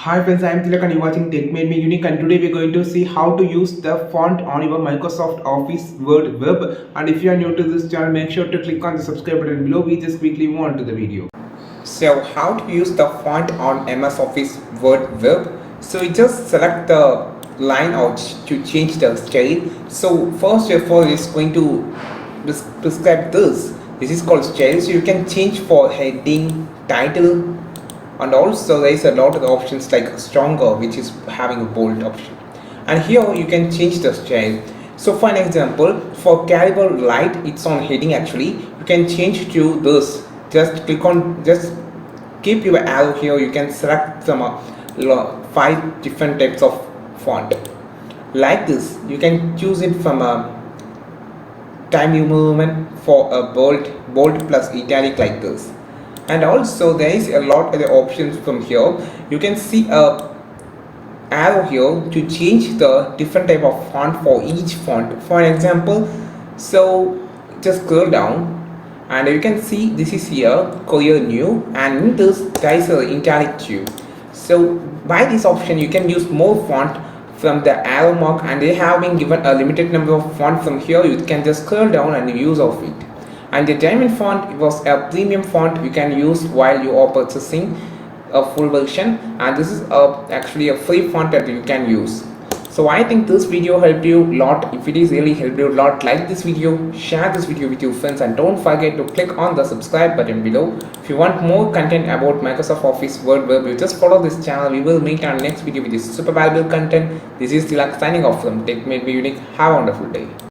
Hi friends, I am Tilak and you are watching Tech Made Me Unique, and today we are going to see how to use the font on your Microsoft Office Word web. And if you are new to this channel, make sure to click on the subscribe button below. We just quickly move on to the video. So how to use the font on MS Office Word web? So you just select the line out to change the style. So first of all, it's going to prescribe this. This is called style. So you can change for heading, title, and also there is a lot of options like stronger, which is having a bold option, and here you can change the style. So for an example, for caliber light, it's on heading. Actually you can change to this. Just click on, just keep your arrow here. You can select some 5 different types of font like this. You can choose it from a time new movement for a bold plus italic like this. And also there is a lot of the options from here. You can see a arrow here to change the different type of font for each font. For an example, so just scroll down and you can see this is here Courier New, and in this there is a italic too. So by this option you can use more font from the arrow mark, and they have been given a limited number of font from here. You can just scroll down and use of it. And the diamond font was a premium font you can use while you are purchasing a full version, and this is actually a free font that you can use. So I think this video helped you a lot. If it is really helped you a lot, like this video, share this video with your friends, and don't forget to click on the subscribe button below. If you want more content about Microsoft Office Word web, you just follow this channel. We will meet on next video with this super valuable content. This is Tilak signing off from Tech Made Me Unique. Have a wonderful day.